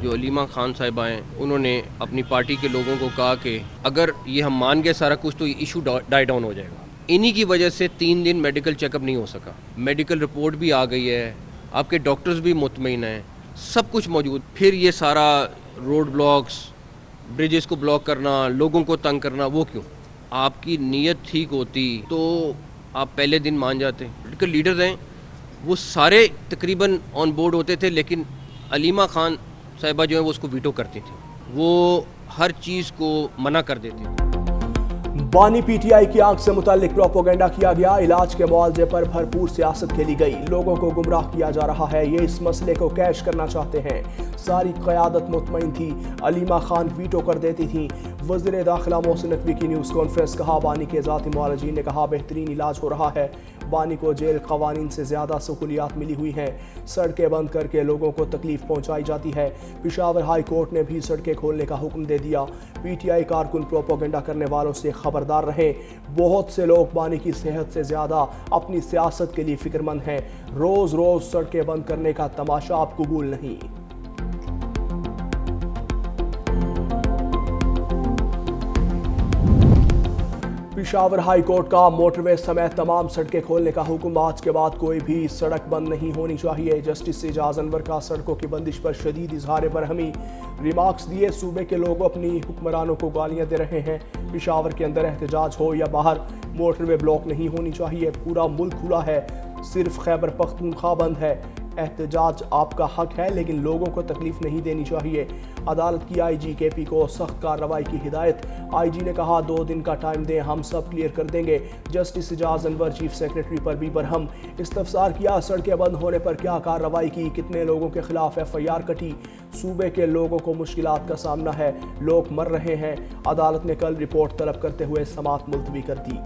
جو علیمہ خان صاحبہ ہیں انہوں نے اپنی پارٹی کے لوگوں کو کہا کہ اگر یہ ہم مان گئے سارا کچھ تو یہ ایشو ڈائی ڈاؤن ہو جائے گا. انہی کی وجہ سے 3 دن میڈیکل چیک اپ نہیں ہو سکا. میڈیکل رپورٹ بھی آ گئی ہے, آپ کے ڈاکٹرز بھی مطمئن ہیں, سب کچھ موجود. پھر یہ سارا روڈ بلاکس, بریجز کو بلاک کرنا, لوگوں کو تنگ کرنا, وہ کیوں؟ آپ کی نیت ٹھیک ہوتی تو آپ پہلے دن مان جاتے. پولیٹیکل لیڈرز ہیں وہ سارے تقریباً آن بورڈ ہوتے تھے, لیکن علیمہ خان صاحبہ جو ہیں وہ اس کو ویٹو کرتی تھیں, وہ ہر چیز کو منع کر دیتی تھیں. بانی پی ٹی آئی کی آنکھ سے متعلق پروپیگنڈا کیا گیا, علاج کے معالجے پر بھرپور سیاست کھیلی گئی, لوگوں کو گمراہ کیا جا رہا ہے, یہ اس مسئلے کو کیش کرنا چاہتے ہیں. ساری قیادت مطمئن تھی, علیمہ خان ویٹو کر دیتی تھیں. وزیر داخلہ محسن نقوی کی نیوز کانفرنس, کہا بانی کے ذاتی معالجین نے کہا بہترین علاج ہو رہا ہے. بانی کو جیل قوانین سے زیادہ سہولیات ملی ہوئی ہیں, سڑکیں بند کر کے لوگوں کو تکلیف پہنچائی جاتی ہے. پشاور ہائی کورٹ نے بھی سڑکیں کھولنے کا حکم دے دیا. پی ٹی آئی کارکن پروپیگنڈا کرنے والوں سے خبردار رہیں, بہت سے لوگ بانی کی صحت سے زیادہ اپنی سیاست کے لیے فکر مند ہیں. روز روز سڑکیں بند کرنے کا تماشا اب قبول نہیں. پشاور ہائی کورٹ کا موٹر وے سمیت تمام سڑکیں کھولنے کا حکم, آج کے بعد کوئی بھی سڑک بند نہیں ہونی چاہیے. جسٹس اعجاز انور کا سڑکوں کی بندش پر شدید اظہار برہمی, ریمارکس دیے صوبے کے لوگ اپنی حکمرانوں کو گالیاں دے رہے ہیں. پشاور کے اندر احتجاج ہو یا باہر موٹر وے بلاک نہیں ہونی چاہیے, پورا ملک کھلا ہے, صرف خیبر پختونخوا بند ہے. احتجاج آپ کا حق ہے لیکن لوگوں کو تکلیف نہیں دینی چاہیے. عدالت کی آئی جی کے پی کو سخت کارروائی کی ہدایت, آئی جی نے کہا 2 دن کا ٹائم دیں, ہم سب کلیئر کر دیں گے. جسٹس اعجاز انور چیف سیکریٹری پر بھی برہم, استفسار کیا سڑکیں بند ہونے پر کیا کارروائی کی, کتنے لوگوں کے خلاف ایف آئی آر کٹی. صوبے کے لوگوں کو مشکلات کا سامنا ہے, لوگ مر رہے ہیں. عدالت نے کل رپورٹ طلب کرتے ہوئے سماعت ملتوی کر دی.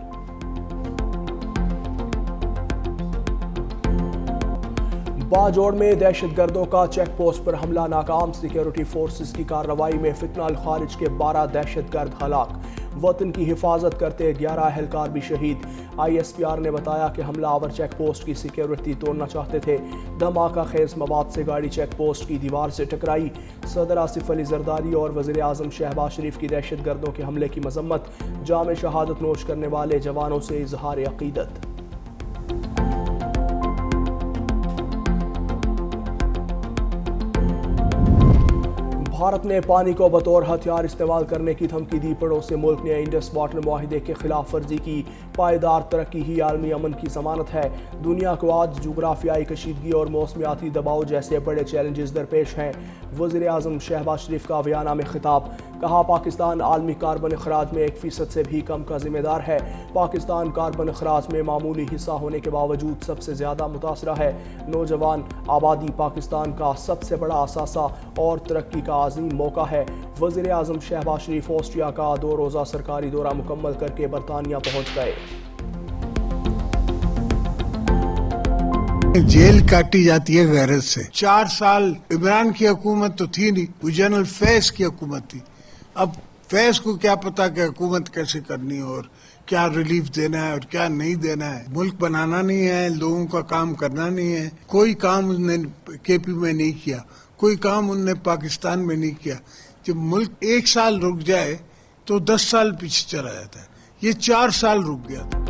باجوڑ میں دہشت گردوں کا چیک پوسٹ پر حملہ ناکام, سیکیورٹی فورسز کی کارروائی میں فتنہ الخارج کے 12 دہشت گرد ہلاک, وطن کی حفاظت کرتے 11 اہلکار بھی شہید. آئی ایس پی آر نے بتایا کہ حملہ آور چیک پوسٹ کی سیکیورٹی توڑنا چاہتے تھے. دھماکہ خیز مواد سے گاڑی چیک پوسٹ کی دیوار سے ٹکرائی. صدر آصف علی زرداری اور وزیر اعظم شہباز شریف کی دہشت گردوں کے حملے کی مذمت, جام شہادت نوش کرنے والے جوانوں سے اظہار عقیدت. بھارت نے پانی کو بطور ہتھیار استعمال کرنے کی دھمکی دی, پڑوسی ملک نے انڈس واٹر معاہدے کے خلاف ورزی کی. پائیدار ترقی ہی عالمی امن کی ضمانت ہے. دنیا کو آج جغرافیائی کشیدگی اور موسمیاتی دباؤ جیسے بڑے چیلنجز درپیش ہیں. وزیر اعظم شہباز شریف کا ویانا میں خطاب, کہا پاکستان عالمی کاربن اخراج میں 1% سے بھی کم کا ذمہ دار ہے. پاکستان کاربن اخراج میں معمولی حصہ ہونے کے باوجود سب سے زیادہ متاثرہ ہے. نوجوان آبادی پاکستان کا سب سے بڑا اثاثہ اور ترقی کا عظیم موقع ہے. وزیر اعظم شہباز شریف آسٹریا کا 2 روزہ سرکاری دورہ مکمل کر کے برطانیہ پہنچ گئے. جیل کاٹی جاتی ہے غیرت سے. 4 سال عمران کی حکومت تو تھی نہیں, وہ جنرل فیض کی حکومت تھی. اب فیض کو کیا پتا کہ حکومت کیسے کرنی اور کیا ریلیف دینا ہے اور کیا نہیں دینا ہے. ملک بنانا نہیں ہے, لوگوں کا کام کرنا نہیں ہے. کوئی کام انہوں نے کے پی میں نہیں کیا, کوئی کام انہوں نے پاکستان میں نہیں کیا. جب ملک 1 سال رک جائے تو 10 سال پیچھے چلا جاتا ہے. یہ 4 سال رک گیا تھا.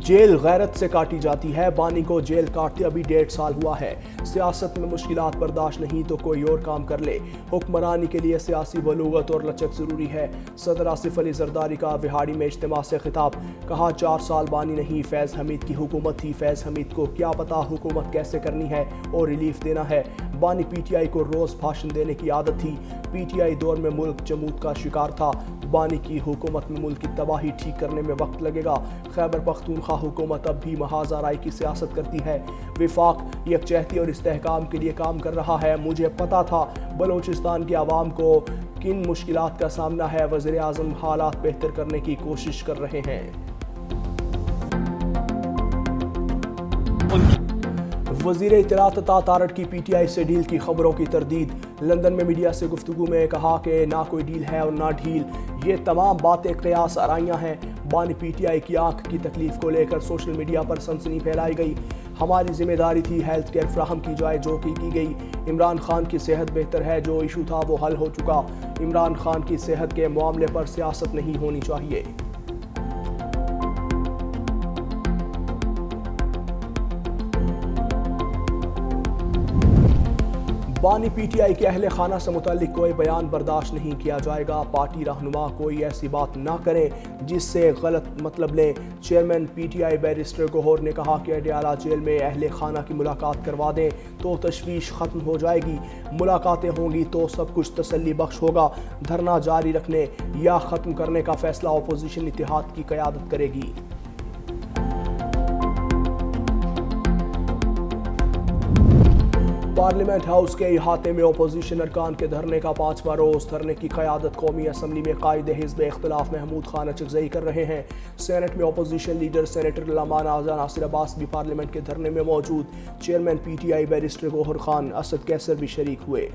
جیل غیرت سے کاٹی جاتی ہے, بانی کو جیل کاٹتے ابھی 1.5 سال ہوا ہے. سیاست میں مشکلات برداشت نہیں تو کوئی اور کام کر لے. حکمرانی کے لیے سیاسی بلوغت اور لچک ضروری ہے. صدر آصف علی زرداری کا وہاڑی میں اجتماع سے خطاب, کہا 4 سال بانی نہیں فیض حمید کی حکومت تھی. فیض حمید کو کیا پتا حکومت کیسے کرنی ہے اور ریلیف دینا ہے. بانی پی ٹی آئی کو روز بھاشن دینے کی عادت تھی. پی ٹی آئی دور میں ملک جمود کا شکار تھا. بانی کی حکومت میں ملک کی تباہی ٹھیک کرنے میں وقت لگے گا. خیبر پختونخوا حکومت اب بھی محاذ آرائی کی سیاست کرتی ہے. وفاق یکجہتی اور استحکام کے لیے کام کر رہا ہے. مجھے پتا تھا بلوچستان کے عوام کو کن مشکلات کا سامنا ہے. وزیر اعظم حالات بہتر کرنے کی کوشش کر رہے ہیں. وزیر اطلاعات عطا تارڑ کی پی ٹی آئی سے ڈیل کی خبروں کی تردید. لندن میں میڈیا سے گفتگو میں کہا کہ نہ کوئی ڈیل ہے اور نہ ڈھیل. یہ تمام باتیں قیاس آرائیاں ہیں. بانی پی ٹی آئی کی آنکھ کی تکلیف کو لے کر سوشل میڈیا پر سنسنی پھیلائی گئی. ہماری ذمہ داری تھی ہیلتھ کیئر فراہم کی جائے جو کہ کی گئی۔ عمران خان کی صحت بہتر ہے، جو ایشو تھا وہ حل ہو چکا۔ عمران خان کی صحت کے معاملے پر سیاست نہیں ہونی چاہیے۔ بانی پی ٹی آئی کے اہل خانہ سے متعلق کوئی بیان برداشت نہیں کیا جائے گا۔ پارٹی رہنما کوئی ایسی بات نہ کریں جس سے غلط مطلب لیں۔ Chairman P T I barrister Gohar نے کہا کہ اڈیالہ جیل میں اہل خانہ کی ملاقات کروا دیں تو تشویش ختم ہو جائے گی۔ ملاقاتیں ہوں گی تو سب کچھ تسلی بخش ہوگا۔ دھرنا جاری رکھنے یا ختم کرنے کا فیصلہ اپوزیشن اتحاد کی قیادت کرے گی۔ پارلیمنٹ ہاؤس کے احاطے میں اپوزیشن ارکان کے دھرنے کا 5واں روز۔ دھرنے کی قیادت قومی اسمبلی میں قائد حزب اختلاف محمود خان اچکزئی کر رہے ہیں۔ سینٹ میں اپوزیشن لیڈر سینیٹر علامہ ناصر عباس بھی پارلیمنٹ کے دھرنے میں موجود۔ Chairman P T I barrister Gohar Khan Asad Qaiser بھی شریک ہوئے۔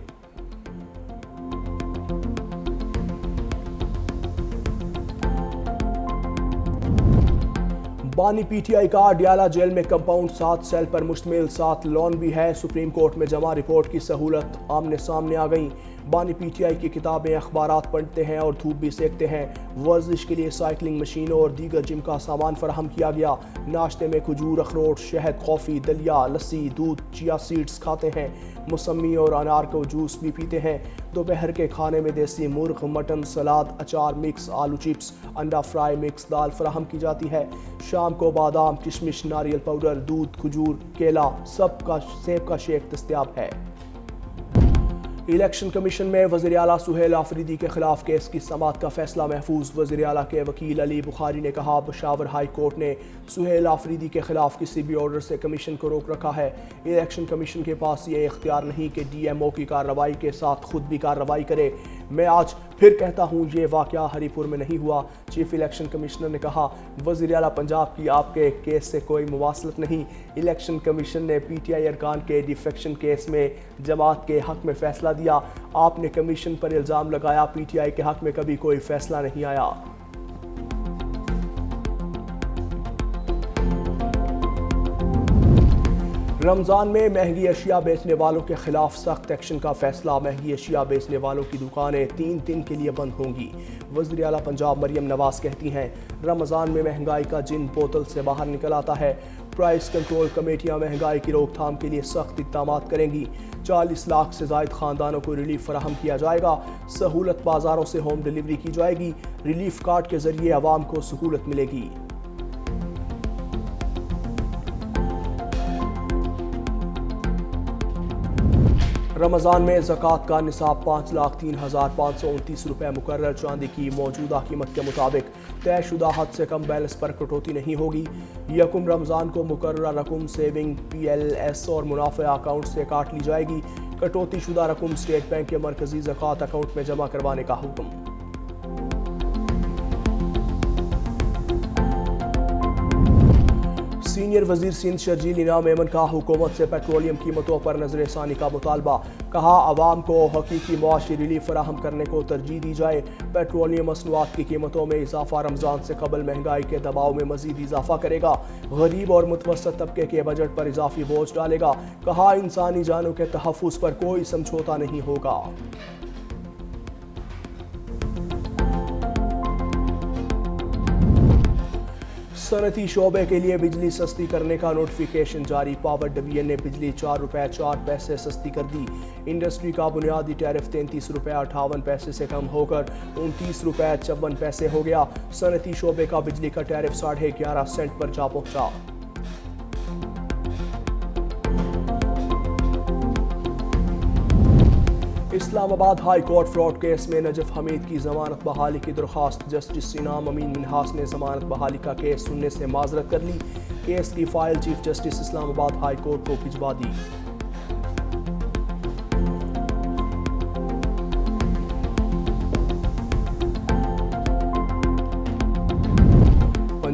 بانی پی ٹی آئی کا اڈیالہ جیل میں کمپاؤنڈ 7 سیل پر مشتمل 7 لان بھی ہے۔ سپریم کورٹ میں جمع رپورٹ کی سہولت آمنے سامنے آ گئیں۔ بانی پی ٹی آئی کی کتابیں اخبارات پڑھتے ہیں اور دھوپ بھی سیکتے ہیں۔ ورزش کے لیے سائیکلنگ مشینوں اور دیگر جم کا سامان فراہم کیا گیا۔ ناشتے میں کھجور، اخروٹ، شہد، کافی، دلیا، لسی، دودھ، چیا سیڈز کھاتے ہیں۔ موسمی اور انار کو جوس بھی پیتے ہیں۔ دوپہر کے کھانے میں دیسی مرغ، مٹن، سلاد، اچار مکس، آلو چپس، انڈا فرائی مکس دال فراہم کی جاتی ہے۔ شام کو بادام، کشمش، ناریل پاؤڈر، دودھ، کھجور، کیلا، سیب کا شیک دستیاب ہے۔ الیکشن کمیشن میں وزیر اعلیٰ سہیل آفریدی کے خلاف کیس کی سماعت کا فیصلہ محفوظ۔ وزیر اعلیٰ کے وکیل علی بخاری نے کہا پشاور ہائی کورٹ نے سہیل آفریدی کے خلاف کسی بھی آرڈر سے کمیشن کو روک رکھا ہے۔ الیکشن کمیشن کے پاس یہ اختیار نہیں کہ ڈی ایم او کی کارروائی کے ساتھ خود بھی کارروائی کرے۔ میں آج پھر کہتا ہوں یہ واقعہ ہری پور میں نہیں ہوا۔ چیف الیکشن کمشنر نے کہا وزیر اعلیٰ پنجاب کی آپ کے کیس سے کوئی مواصلت نہیں۔ الیکشن کمیشن نے پی ٹی آئی ارکان کے ڈیفیکشن کیس میں جماعت کے حق میں فیصلہ دیا۔ آپ نے کمیشن پر الزام لگایا، پی ٹی آئی کے حق میں کبھی کوئی فیصلہ نہیں آیا۔ رمضان میں مہنگی اشیاء بیچنے والوں کے خلاف سخت ایکشن کا فیصلہ۔ مہنگی اشیاء بیچنے والوں کی دکانیں 3 دن کے لیے بند ہوں گی۔ وزیر اعلیٰ پنجاب مریم نواز کہتی ہیں رمضان میں مہنگائی کا جن بوتل سے باہر نکل آتا ہے۔ پرائس کنٹرول کمیٹیاں مہنگائی کی روک تھام کے لیے سخت اقدامات کریں گی۔ 40 لاکھ سے زائد خاندانوں کو ریلیف فراہم کیا جائے گا۔ سہولت بازاروں سے ہوم ڈیلیوری کی جائے گی۔ ریلیف کارڈ کے ذریعے عوام کو سہولت ملے گی۔ رمضان میں زکوٰۃ کا نصاب 5,03,529 روپے مقرر۔ چاندی کی موجودہ قیمت کے مطابق طے شدہ حد سے کم بیلنس پر کٹوتی نہیں ہوگی۔ یکم رمضان کو مقررہ رقم سیونگ پی ایل ایس اور منافع اکاؤنٹ سے کاٹ لی جائے گی۔ کٹوتی شدہ رقم اسٹیٹ بینک کے مرکزی زکوٰۃ اکاؤنٹ میں جمع کروانے کا حکم۔ سینئر وزیر سندھ شرجیل انعام ایمن کا حکومت سے پیٹرولیم قیمتوں پر نظر ثانی کا مطالبہ۔ کہا عوام کو حقیقی معاشی ریلیف فراہم کرنے کو ترجیح دی جائے۔ پیٹرولیم مصنوعات کی قیمتوں میں اضافہ رمضان سے قبل مہنگائی کے دباؤ میں مزید اضافہ کرے گا۔ غریب اور متوسط طبقے کے بجٹ پر اضافی بوجھ ڈالے گا۔ کہا انسانی جانوں کے تحفظ پر کوئی سمجھوتہ نہیں ہوگا۔ صنعتی شعبے کے لیے بجلی سستی کرنے کا نوٹیفیکیشن جاری۔ پاور ڈویژن نے بجلی 4 روپے 4 پیسے سستی کر دی۔ انڈسٹری کا بنیادی ٹیرف 33 روپے 58 پیسے سے کم ہو کر 29 روپے 54 پیسے ہو گیا۔ صنعتی شعبے کا بجلی کا ٹیرف 11.5 سینٹ پر جا پہنچا۔ اسلام آباد ہائی کورٹ فراڈ کیس میں نجف حمید کی ضمانت بحالی کی درخواست۔ جسٹس انعام امین منہاس نے ضمانت بحالی کا کیس سننے سے معذرت کر لی۔ کیس کی فائل چیف جسٹس اسلام آباد ہائی کورٹ کو بھجوا دی۔